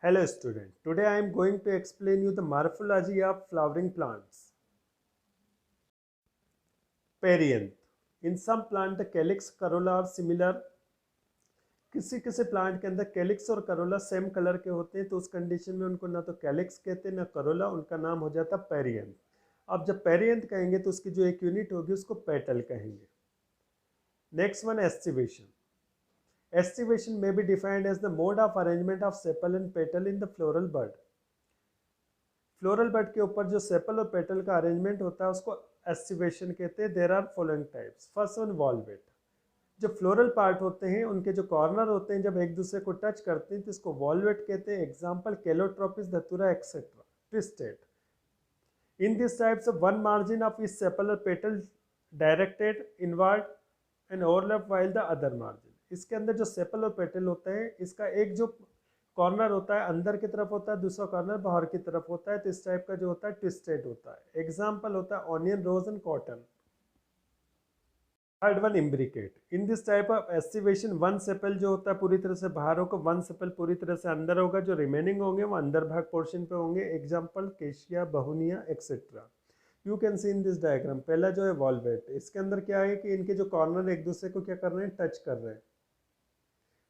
Hello student, today I am going to explain you the morphology of flowering plants. Perianth. In some plant the calyx corolla are similar. किसी किसी plant के अंदर calyx और Corolla same colour के होते हैं तो उस कंडीशन में उनको ना तो कैलिक्स कहते हैं ना करोला, उनका नाम हो जाता पेरियंथ। अब जब पेरियंथ कहेंगे तो उसकी जो एक यूनिट होगी उसको पेटल कहेंगे। Next one aestivation. Estivation may be defined as the mode of arrangement of sepal and petal in the floral bud. Floral bud के ऊपर जो सेपल और पेटल का अरेंजमेंट होता है उसको एस्टिवेशन कहते हैं। There are following types. First one valvate. जो फ्लोरल पार्ट होते हैं उनके जो कॉर्नर होते हैं जब एक दूसरे को टच करते हैं तो इसको वॉल्वेट कहते हैं। एग्जाम्पल केलोट्रोपिस, धतूरा etcetera. Twisted. In this types of one margin of इस सेपल और petal directed inward and overlap while the other margin. इसके अंदर जो सेपल और पेटल होते हैं इसका एक जो कॉर्नर होता है अंदर की तरफ होता है, दूसरा कॉर्नर बाहर की तरफ होता है, तो इस टाइप का जो होता है ट्विस्टेड होता है। एग्जाम्पल होता है onion, rose and cotton. Third one imbricate. In this type of aestivation one sepal जो होता है पूरी तरह से बाहर होगा, वन सेपल पूरी तरह से अंदर होगा, जो रिमेनिंग होंगे वो अंदर भाग पोर्शन पे होंगे। Example cassia, bauhinia etcetera. You can see in this diagram. पहला जो है वॉल्वेट, इसके अंदर क्या है कि इनके जो कॉर्नर एक दूसरे को क्या कर रहे हैं, टच कर रहे हैं।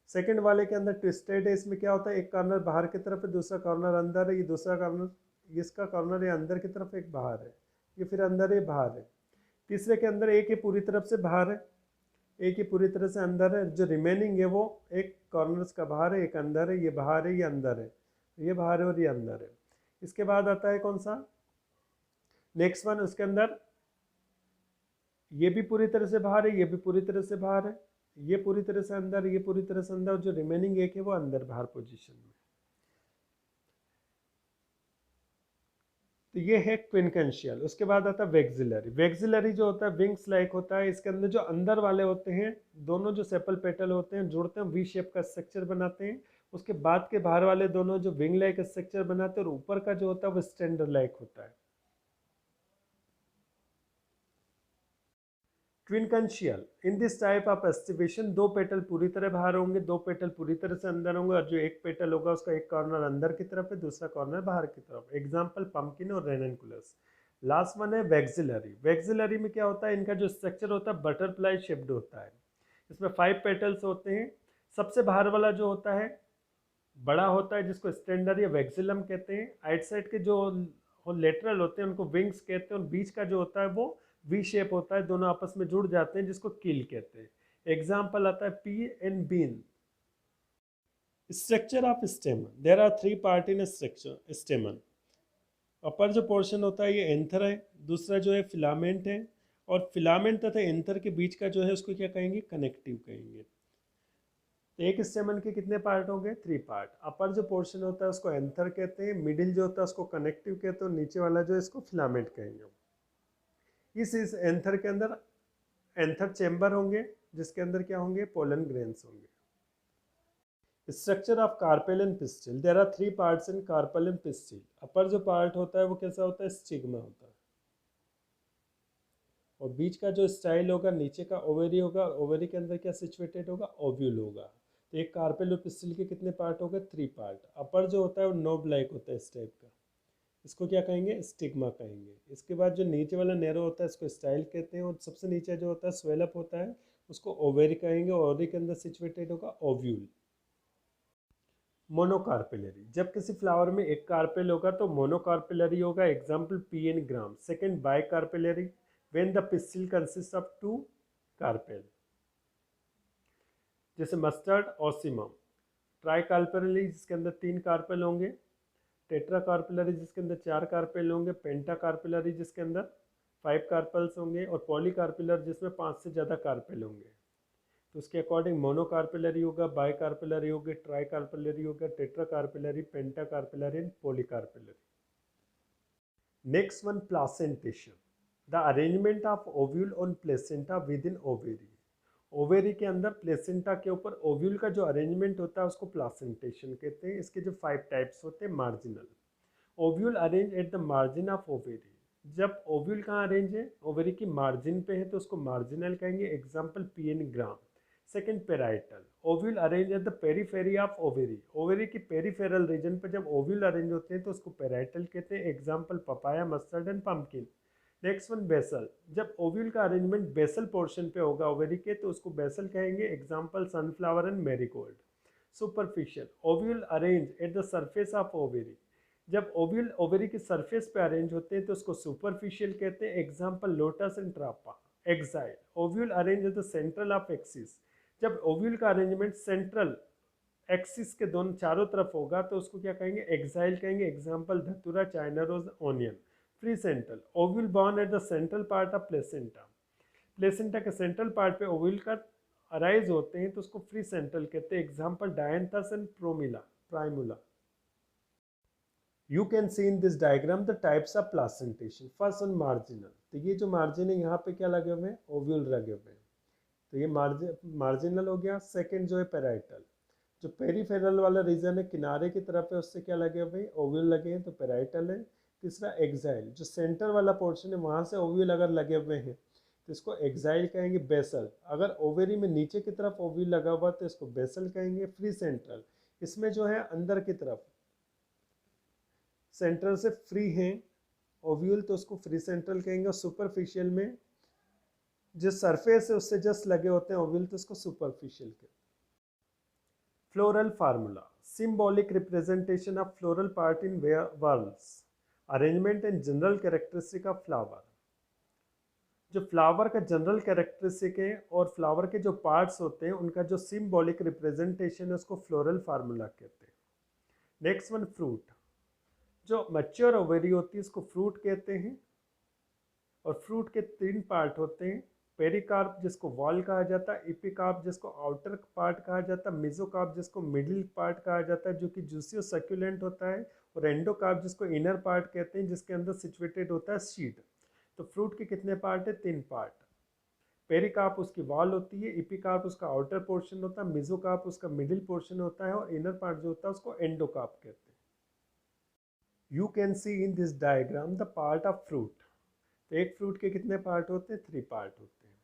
सेकंड वाले के अंदर ट्विस्टेड है, इसमें क्या होता है एक कॉर्नर बाहर की तरफ है, दूसरा कॉर्नर अंदर है, ये दूसरा कॉर्नर इसका कॉर्नर है अंदर की तरफ, एक बाहर है, ये फिर अंदर है बाहर है। तीसरे के अंदर एक ही पूरी तरफ से बाहर है, एक ही पूरी तरह से अंदर है, जो रिमेनिंग है वो एक कॉर्नर्स का बाहर है, एक अंदर है, ये बाहर है, ये अंदर है, ये बाहर है और ये अंदर है। इसके बाद आता है कौन सा, नेक्स्ट वन। उसके अंदर ये भी पूरी तरह से बाहर है, ये भी पूरी तरह से बाहर है, ये पूरी तरह से अंदर, ये पूरी तरह से अंदर, जो रिमेनिंग एक है वो अंदर बाहर पोजीशन में। तो ये है क्विनकेंशियल। उसके बाद आता है वेक्सिलरी। वेक्सिलरी जो होता है विंग्स लाइक होता है। इसके अंदर जो अंदर वाले होते हैं दोनों जो सेपल पेटल होते हैं जुड़ते हैं, वी शेप का स्ट्रक्चर बनाते हैं। उसके बाद के बाहर वाले दोनों जो विंग लाइक स्ट्रक्चर बनाते हैं और ऊपर का जो होता है वो स्टैंडर लाइक होता है। Quincuncial. In this type of aestivation दो पेटल पूरी तरह बाहर होंगे, दो पेटल पूरी तरह से अंदर होंगे, और जो एक पेटल होगा उसका एक कॉर्नर अंदर की तरफ है, दूसरा कॉर्नर बाहर की तरफ। एग्जाम्पल पंपकिन और रेननकुलस। लास्ट वन है वेक्सिलरी। वेक्सिलरी में क्या होता है, इनका जो स्ट्रक्चर होता है बटरफ्लाई शेप्ड होता है। इसमें 5 पेटल्स होते हैं। सबसे बाहर वाला जो होता है बड़ा होता है जिसको स्टैंडर या वेक्सिलम कहते हैं। आइट साइड के जो लेटरल होते हैं उनको विंग्स कहते हैं, और बीच का जो होता है वो वी शेप होता है, दोनों आपस में जुड़ जाते हैं जिसको कील कहते हैं। एग्जाम्पल आता है pea and bean. Structure of stamen. There are 3 part in structure stamen. Upper जो पोर्शन होता है ये एंथर है, दूसरा जो है फिलामेंट है, और फिलामेंट तथा एंथर के बीच का जो है उसको क्या कहेंगे, कनेक्टिव कहेंगे। तो एक स्टेमन के कितने पार्ट हो गए, 3 पार्ट। अपर जो पोर्शन होता है उसको एंथर कहते हैं, मिडिल जो होता है उसको कनेक्टिव कहते हैं, और नीचे वाला जो है इसको फिलामेंट कहेंगे। इस एंथर के अंदर एंथर चेम्बर होंगे जिसके अंदर क्या होंगे, पोलन ग्रेन्स होंगे। Structure of carpel and pistil. There are 3 parts in carpel and pistil. Upper जो पार्ट होता है वो कैसा होता है, स्टिग्मा होता है, और बीच का जो स्टाइल होगा नीचे का ओवेरी होगा, ओवेरी के अंदर क्या सिचुएटेड होगा, ओव्यूल होगा। तो एक कार्पेल और पिस्टिल के कितने पार्ट हो गए, 3 पार्ट। अपर जो होता है वो नोब लाइक होता है इस टाइप का, इसको क्या कहेंगे, स्टिग्मा कहेंगे। इसके बाद जो नीचे वाला नैरो होता है इसको स्टाइल कहते हैं, और सबसे नीचे जो होता है स्वेलअप होता है उसको ओवेरी कहेंगे, और ओवेरी के अंदर सिचुएटेड होगा ओव्यूल। मोनोकार्पेलरी। जब किसी फ्लावर में एक कार्पेल होगा तो मोनोकार्पेलरी होगा। Example pea and gram. Second bicarpellary, when the pistil consist of 2 carpel, जैसे मस्टर्ड ऑसिमम। ट्राई कार्पेलरी जिसके अंदर 3 कार्पेल होंगे। टेट्रा कार्पेलरी जिसके अंदर 4 कार्पेल होंगे। पेंटा कार्पेलरी जिसके अंदर 5 कार्पेल्स होंगे, और पॉली कार्पेलर जिसमें 5 से ज़्यादा कार्पेल होंगे। तो उसके अकॉर्डिंग मोनो कार्पेलरी होगा, बाई कार्पेलरी होगी, ट्राई कार्पेलरी होगा, tetra carpellary, penta carpellary and poly carpellary. Next one, placentation. The arrangement of ovule on placenta with in ovary. Ovary के अंदर प्लेसेंटा के ऊपर ओव्यूल का जो अरेंजमेंट होता है उसको प्लासेंटेशन कहते हैं। इसके जो 5 टाइप्स होते हैं, marginal. Ovule arrange at the margin of ovary. जब ओव्यूल कहाँ अरेंज है, ओवेरी की मार्जिन पे है तो उसको मार्जिनल कहेंगे। Example pea and gram. Second parietal, ovule arrange at the periphery of ovary, ovary की पेरीफेरल रीजन पर जब ओव्यूल अरेंज होते हैं तो उसको पेराइटल कहते हैं, example papaya, mustard and pumpkin. Next one basal, जब ओव्यूल का अरेंजमेंट बेसल पोर्शन पे होगा ओवेरी के तो उसको बेसल कहेंगे, example sunflower and marigold. Superficial, ovule arrange at the surface of ovary, जब ओव्यूल ओवेरी की सरफेस पे अरेंज होते हैं तो उसको सुपरफिशियल कहते हैं, example lotus and trapa. Axile, ovule arrange at the central of axis, जब ओव्यूल का अरेंजमेंट सेंट्रल एक्सिस के दोनों चारों तरफ होगा तो उसको क्या कहेंगे, एक्साइल कहेंगे, example datura, China rose, onion. Free central, ovule borne at the central part of placenta, placenta के सेंट्रल पार्ट पे ओव्यूल का अराइज होते हैं तो उसको फ्री सेंट्रल कहते हैं, example dianthus and primula, primula. You can see in this diagram the types of placentation. First one marginal, तो ये जो मार्जिन है यहाँ पे क्या लगे हुए हैं, ओव्यूल लगे हुए हैं, तो ये मार्जिनल हो गया। सेकंड जो है पेराइटल, जो पेरीफेरल वाला रीजन है किनारे की तरफ है उससे क्या लगे हुए हैं, ओव्यूल लगे हैं तो पेराइटल है। तीसरा एक्साइल, जो सेंटर वाला पोर्शन है वहाँ से ओव्यूल अगर लगे हुए हैं तो इसको एक्साइल कहेंगे। बेसल, अगर ओवेरी में नीचे की तरफ ओव्यूल लगा हुआ तो इसको बेसल कहेंगे। फ्री सेंट्रल, इसमें जो है अंदर की तरफ सेंट्रल से फ्री है ओव्यूल तो उसको फ्री सेंट्रल कहेंगे। और सुपरफिशियल में जिस सरफेस है उससे जस्ट लगे होते हैं ओव्यूल तो उसको सुपरफिशियल कहते हैं। Floral formula, symbolic representation of floral part in whorls, arrangement and general characteristic of flower. जो फ्लावर का जनरल कैरेक्टरिस्टिक है और फ्लावर के जो पार्ट्स होते हैं उनका जो सिंबॉलिक रिप्रेजेंटेशन है उसको फ्लोरल फार्मूला कहते हैं। नेक्स्ट वन फ्रूट, जो मैच्योर ओवेरी होती है उसको फ्रूट कहते हैं और फ्रूट के तीन पार्ट होते हैं, पेरिकार्प जिसको वॉल कहा जाता है, इपिकार्प जिसको आउटर पार्ट कहा जाता है, मेसोकार्प जिसको मिडिल पार्ट कहा जाता है जो कि जूसी और सक्यूलेंट होता है, और एंडोकार्प जिसको इनर पार्ट कहते हैं जिसके अंदर सिचुएटेड होता है सीड। तो फ्रूट के कितने पार्ट है, तीन पार्ट। पेरिकार्प उसकी वॉल होती है, इपिकार्प उसका आउटर पोर्शन होता है, मेसोकार्प उसका मिडिल पोर्शन होता है और इनर पार्ट जो होता है उसको एंडोकार्प कहते हैं। You can see in this diagram the part of fruit, तो एक फ्रूट के कितने पार्ट होते हैं, थ्री पार्ट होते हैं।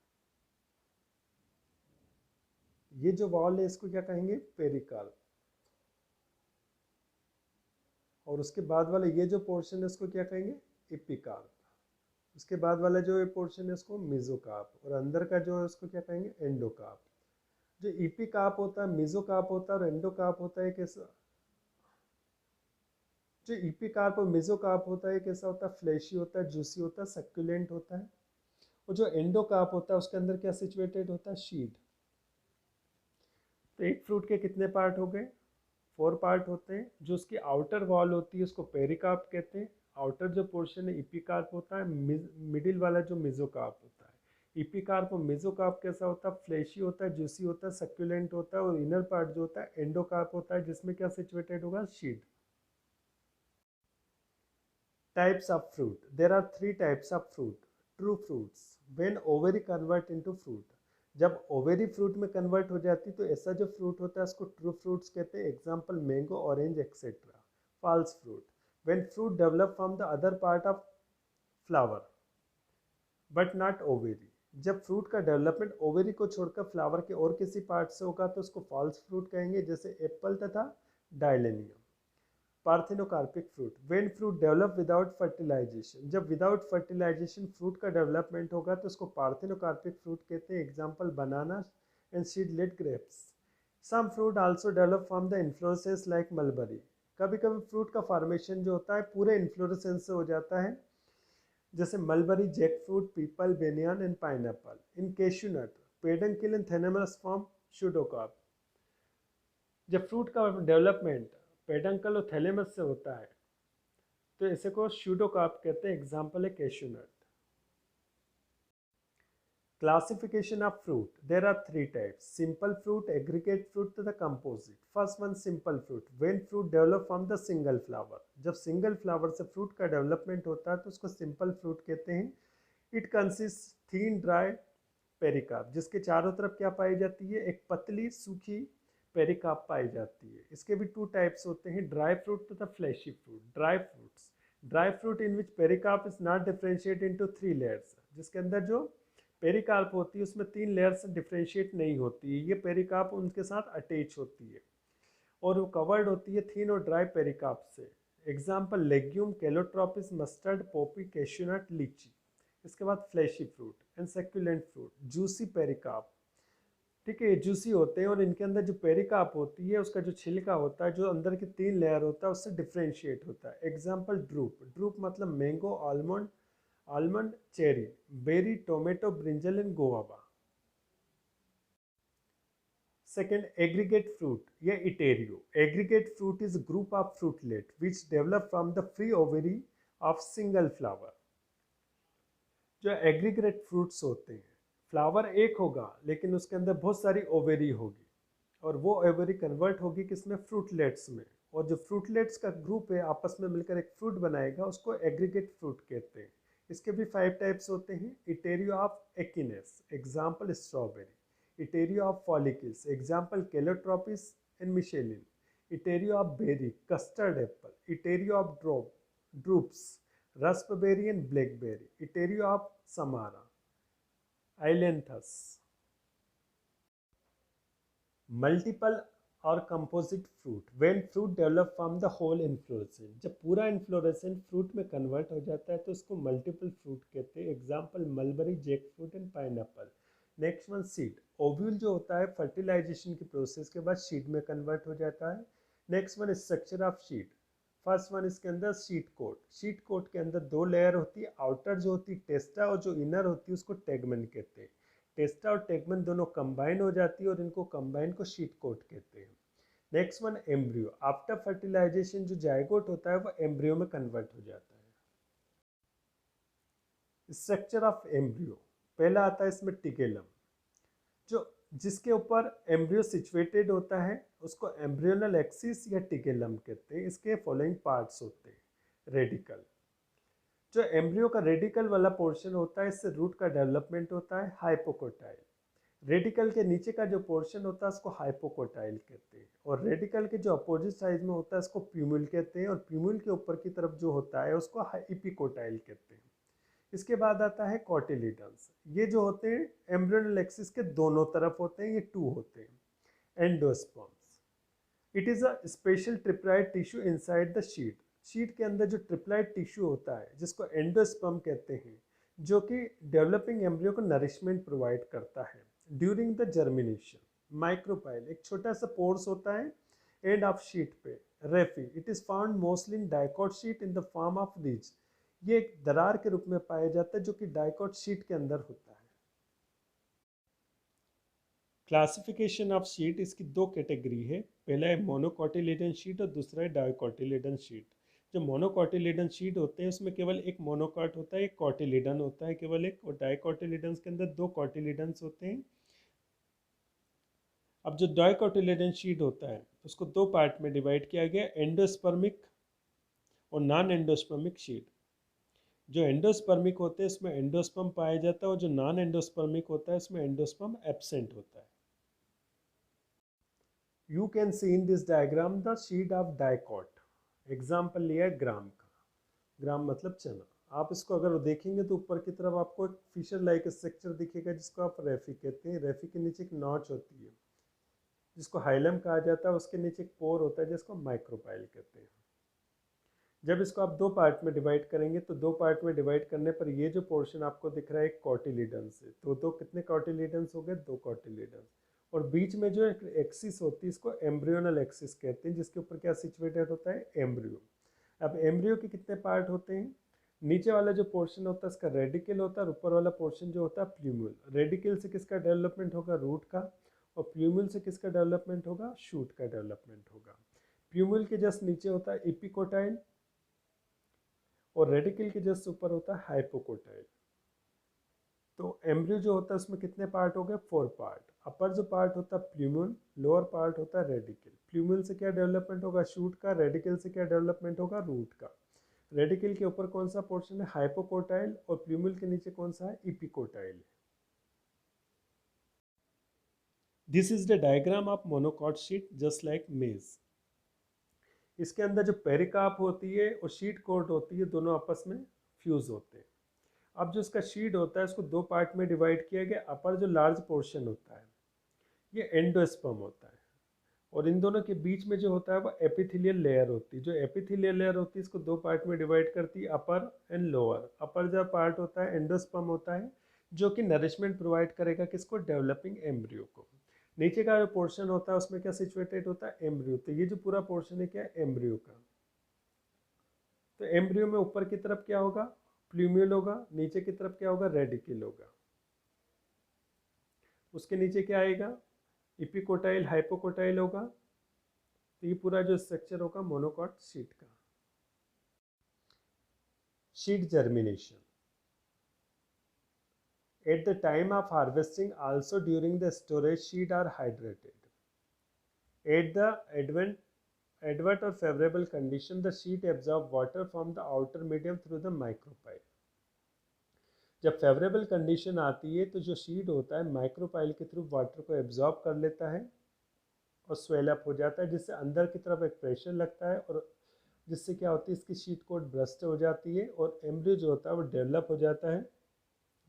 ये जो वॉल है इसको क्या कहेंगे, पेरिकार्प, और उसके बाद वाला ये जो पोर्शन है इसको क्या कहेंगे, एपिकार्प, उसके बाद वाला जो पोर्शन है इसको मेसोकार्प, और अंदर का जो है उसको क्या कहेंगे, एंडोकार्प। जो एपिकार्प होता है, मेसोकार्प होता है और एंडोकार्प होता है कैसा, जो एपिकार्प और मेसोकार्प होता है कैसा होता है, फ्लैशी होता है, जूसी होता है, सक्यूलेंट होता है। और जो एंडोकार्प होता है उसके अंदर क्या सिचुएटेड होता है, शीड। तो एक फ्रूट के कितने पार्ट हो गए, फोर पार्ट होते हैं। जो उसकी आउटर वॉल होती है उसको पेरिकार्प कहते हैं, आउटर जो पोर्शन है इपिकार्प होता है, मिडिल वाला जो मेसोकार्प होता है। इपिकार्प और मेसोकार्प कैसा होता है, फ्लैशी होता है, जूसी होता है, सक्यूलेंट होता है, और इनर पार्ट जो होता है एंडोकार्प होता है जिसमें क्या सिचुएटेड होगा, शीड। Types of fruit. There are three types of fruit. True fruits. When ovary convert into fruit. जब ओवेरी फ्रूट में कन्वर्ट हो जाती तो ऐसा जो फ्रूट होता है उसको ट्रू फ्रूट्स कहते हैं, example mango, orange etcetera. False fruit, when fruit develop from the other part of flower but not ovary, जब फ्रूट का डेवलपमेंट ओवेरी को छोड़कर फ्लावर के और किसी पार्ट से होगा तो उसको फॉल्स फ्रूट कहेंगे, जैसे एप्पल तथा dillenium. Parthenocarpic fruit, when fruit develop without fertilisation, जब विदाउट फर्टिलाइजेशन फ्रूट का डेवलपमेंट होगा तो उसको पार्थेनोकार्पिक फ्रूट कहते हैं, example banana and seedless grapes. Some fruit also develop from the inflorescence like mulberry, कभी कभी फ्रूट का फॉर्मेशन जो होता है पूरे इन्फ्लोरेसेंस से हो जाता है, जैसे mulberry, jackfruit, peepal, banyan and pineapple. In cashew nut, peduncle and thalamus form pseudocarp, जब फ्रूट का डेवलपमेंट पेडंकल और थैलेमस से होता है तो इसे को शूडोकार्प कहते हैं, एग्जांपल है cashew nut. Classification of fruit, there are three types, simple fruit, aggregate fruit तथा composite. First one simple fruit, when fruit develop from the single flower, जब सिंगल फ्लावर से फ्रूट का डेवलपमेंट होता है तो उसको सिंपल फ्रूट कहते हैं। It consist thin dry pericarp, जिसके चारों तरफ क्या पाई जाती है, एक पतली सूखी पेरिकार्प पाई जाती है। इसके भी टू टाइप्स होते हैं, ड्राई फ्रूट तथा fleshy fruit. Dry fruit in which pericarp is not differentiate into three layers, जिसके अंदर जो पेरिकार्प होती है उसमें 3 लेयर से डिफ्रेंशिएट नहीं होती है, ये पेरिकार्प उनके साथ अटैच होती है और वो कवर्ड होती है थिन और ड्राई पेरिकार्प से। Example legume, calotropis, mustard, poppy, cashew nut, litchi. इसके बाद fleshy fruit and succulent fruit, juicy pericarp. ठीक है, ये जूसी होते हैं और इनके अंदर जो पेरिकार्प होती है उसका जो छिलका होता है जो अंदर की 3 लेयर होता है उससे डिफ्रेंशिएट होता है। एग्जाम्पल ड्रूप, ड्रूप मतलब mango, almond, almond, cherry, berry, tomato, brinjal and guava. Second, aggregate fruit या etaerio. Aggregate fruit is a group of fruitlet which develop from the free ovary of single flower। जो aggregate fruits होते हैं, flower एक होगा लेकिन उसके अंदर बहुत सारी ओवेरी होगी और वो ओवेरी कन्वर्ट होगी किसमें, फ्रूटलेट्स में, और जो फ्रूटलेट्स का ग्रुप है आपस में मिलकर एक फ्रूट बनाएगा, उसको एग्रीगेट फ्रूट कहते हैं। इसके भी 5 टाइप्स होते हैं। Etaerio of achenes, example strawberry. Etaerio of follicles, example calotropis and michelia. Etaerio of berry, custard apple. Etaerio of drupes, raspberry and blackberry. Iterio of Samara, Ailanthus। Multiple और composite fruit, when fruit develop from the whole inflorescence, जब पूरा inflorescence fruit में convert हो जाता है तो उसको multiple fruit कहते हैं। Example mulberry, jackfruit and pineapple। Next one seed, ovule जो होता है फर्टिलाइजेशन की प्रोसेस के बाद सीड में कन्वर्ट हो जाता है। Next one structure of seed, first one इसके अंदर शीट कोट। शीट कोट के अंदर 2 लेयर होती है, आउटर जो होती है टेस्टा और जो इनर होती है उसको टेगमेन कहते हैं। टेस्टा और टेगमेन दोनों कंबाइन हो जाती है और इनको कंबाइन को शीट कोट कहते हैं। Next one embryo, after fertilisation जो जायगोट होता है वो एम्ब्रियो में कन्वर्ट हो जाता है। स्ट्रक्चर ऑफ एम्ब्रियो, पहला आता है इसमें टिकेलम, जो जिसके ऊपर एम्ब्रियो सिचुएटेड होता है उसको एम्ब्रियोनल एक्सिस या टिकेलम कहते हैं। इसके फॉलोइंग पार्ट्स होते हैं। रेडिकल, जो एम्ब्रियो का रेडिकल वाला पोर्शन होता है इससे रूट का डेवलपमेंट होता है। हाइपोकोटाइल, रेडिकल के नीचे का जो पोर्शन होता है उसको हाइपोकोटाइल कहते हैं और रेडिकल के जो अपोजिट साइड में होता है उसको प्यूमुल कहते हैं और प्यूमुल के ऊपर की तरफ जो होता है उसको इपिकोटाइल कहते हैं। इसके बाद आता है कॉटिलिडन्स, ये जो होते हैं एम्ब्रियोनल एक्सिस के दोनों तरफ होते हैं, ये 2 होते हैं। Endosperms, it is a special triploid tissue inside the seed. Seed के अंदर जो ट्रिप्लाइड टिश्यू होता है जिसको एंडोस्पर्म कहते हैं, जो कि डेवलपिंग एम्ब्रियो को नरिशमेंट प्रोवाइड करता है ड्यूरिंग द जर्मिनेशन। माइक्रोपाइल, एक छोटा सा पोर्स होता है एंड ऑफ शीट पे। Raphe, it is found mostly in dicot seed in the form of ridge, ये एक दरार के रूप में पाया जाता है जो कि डाइकॉट शीट के अंदर होता है। क्लासिफिकेशन ऑफ शीट, इसकी 2 कैटेगरी है, पहला है मोनोकॉटिलेडन शीट और दूसरा है डाइकॉटिलेडन शीट। जो मोनोकॉटिलेडन शीट होते हैं उसमें केवल एक मोनोकॉट होता है, एक कॉटिलेडन होता है केवल एक, और डाइकॉटिलेडन्स के अंदर 2 कॉटिलेडन्स होते हैं। अब जो डाइकॉटिलेडन शीट होता है उसको 2 पार्ट में डिवाइड किया गया, एंडोस्पर्मिक और नॉन एंडोस्पर्मिक शीट। जो एंडोस्पर्मिक होते हैं इसमें एंडोस्पर्म पाया जाता है और जो नॉन एंडोस्पर्मिक होता है इसमें एंडोस्पर्म एब्सेंट होता है। You can see in this diagram the sheet of dicot. Example लिया है ग्राम का, ग्राम मतलब चना। आप इसको अगर देखेंगे तो ऊपर की तरफ आपको एक फिशर लाइक स्ट्रक्चर दिखेगा जिसको आप रेफी कहते हैं। रेफी के नीचे एक नॉच होती है जिसको हाइलम कहा जाता है, उसके नीचे एक पोर होता है जिसको माइक्रोपाइल कहते हैं। जब इसको आप 2 पार्ट में डिवाइड करेंगे तो 2 पार्ट में डिवाइड करने पर ये जो पोर्शन आपको दिख रहा है एक कॉटिलिडन्स है, तो कितने कॉटिलिडन्स हो गए, 2 कॉटिलिडन्स। और बीच में जो एक एक्सिस होती है इसको एम्ब्रियोनल एक्सिस कहते हैं, जिसके ऊपर क्या सिचुएटेड होता है, एम्ब्रियो। अब एम्ब्रियो के कितने पार्ट होते हैं, नीचे वाला जो पोर्शन होता है इसका रेडिकल होता है और ऊपर वाला पोर्शन जो होता है प्ल्यूमुल। रेडिकल से किसका डेवलपमेंट होगा, रूट का, और प्ल्यूमुल से किसका डेवलपमेंट होगा, शूट का डेवलपमेंट होगा। प्ल्यूमुल के जस्ट नीचे होता है एपिकोटाइल और रेडिकल के जस्ट ऊपर होता है हाइपोकोटाइल। तो एम्ब्रियो जो होता है उसमें कितने पार्ट हो गए, 4 पार्ट। अपर जो पार्ट होता है प्ल्यूमुल, लोअर पार्ट होता है रेडिकल। प्ल्यूमुल से क्या डेवलपमेंट होगा, शूट का। रेडिकल से क्या डेवलपमेंट होगा, रूट का। रेडिकल के ऊपर कौन सा पोर्शन है, हाइपोकोटाइल, और प्ल्यूमुल के नीचे कौन सा है, epicotyl. This is the diagram of monocot sheet just like मेज। इसके अंदर जो पेरिकार्प होती है और शीट कोट होती है दोनों आपस में फ्यूज होते हैं। अब जो इसका शीड होता है इसको दो पार्ट में डिवाइड किया गया। अपर जो लार्ज पोर्शन होता है ये एंडोस्पर्म होता है, और इन दोनों के बीच में जो होता है वो एपिथेलियल लेयर होती है। जो एपिथेलियल लेयर होती है इसको दो पार्ट में डिवाइड करती है, अपर एंड लोअर। अपर जो पार्ट होता है एंडोस्पर्म होता है, जो कि नरिशमेंट प्रोवाइड करेगा किसको, डेवलपिंग एम्ब्रियो को। नीचे का जो पोर्शन होता है उसमें क्या सिचुएटेड होता है, एम्ब्रियो। तो ये जो पूरा पोर्शन है क्या, एम्ब्रियो का। तो एम्ब्रियो में ऊपर की तरफ क्या होगा, प्लूम्यूल होगा, नीचे की तरफ क्या होगा, रेडिकल होगा। उसके नीचे क्या आएगा, इपिकोटाइल हाइपोकोटाइल होगा। तो ये पूरा जो स्ट्रक्चर होगा मोनोकॉट शीट का। Sheet germination at the time of harvesting, also during the storage, seed are hydrated. At the advert or favorable condition, the seed absorb water from the outer medium through the micropyle. जब favourable condition आती है तो जो seed होता है micropyle के through water को absorb कर लेता है और स्वेल अप हो जाता है, जिससे अंदर की तरफ एक प्रेशर लगता है, और जिससे क्या होती है, इसकी शीट कोट ब्रस्ट हो जाती है और एम्ब्रियो जो होता है वो डेवलप हो जाता है,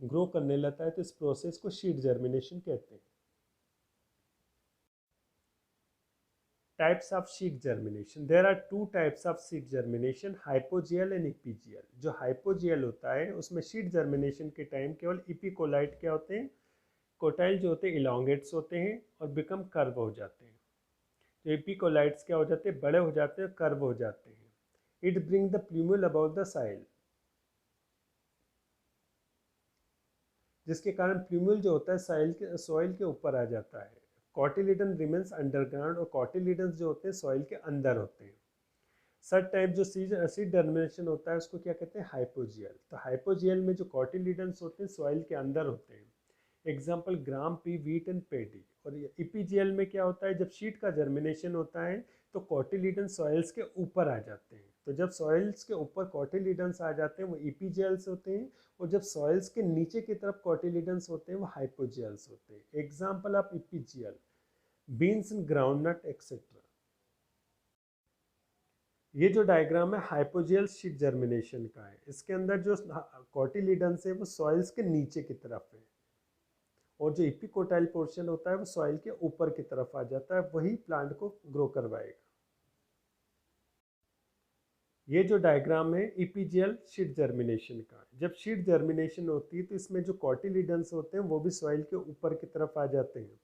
ग्रो करने लगता है। तो इस प्रोसेस को शीट जर्मिनेशन कहते हैं। Types of seed germination, there are two types of seed germination, hypogeal and epigeal. जो हाइपोजियल होता है उसमें शीट जर्मिनेशन के टाइम केवल इपिकोलाइट क्या होते हैं, कोटाइल जो होते हैं इलोंगेट्स होते हैं और बिकम कर्व हो जाते हैं। तो एपिकोलाइट्स क्या हो जाते हैं, बड़े हो जाते हैं, कर्व हो जाते हैं। It bring the plumule about the soil, जिसके कारण प्लूम्यूल जो होता है सॉइल के ऊपर आ जाता है। कॉटिलिडन रिमेन्स अंडरग्राउंड, और कॉटिलिडन्स जो होते हैं सॉइल के अंदर होते हैं। सर्ट टाइप जो सीड जर्मिनेशन होता है उसको क्या कहते हैं, हाइपोजियल। तो हाइपोजियल में जो कॉटिलिडन्स होते हैं सॉइल के अंदर होते हैं। Example gram, pea, wheat and paddy. और इपीजियल में क्या होता है, जब शीट का जर्मिनेशन होता है तो कॉटिलिडन सॉइल्स के ऊपर आ जाते हैं। तो जब सॉइल्स के ऊपर कॉटिलिडन्स आ जाते हैं वो इपीजियल्स होते हैं, और जब सॉइल्स के नीचे की तरफ कॉटिलिडन्स होते हैं वो हाइपोजियल्स होते हैं। Example of epigeal, beans and groundnut etcetera. ये जो डायग्राम है हाइपोजियल शीट जर्मिनेशन का है। इसके अंदर जो कॉटिलिडन्स है वो सॉइल्स के नीचे की तरफ है, और जो इपिकोटाइल पोर्शन होता है वो सॉइल के ऊपर की तरफ आ जाता है, वही प्लांट को ग्रो करवाएगा। ये जो डायग्राम है इपीजियल शीट जर्मिनेशन का। जब शीट जर्मिनेशन होती है तो इसमें जो कॉटिलिडन्स होते हैं वो भी सॉइल के ऊपर की तरफ आ जाते हैं,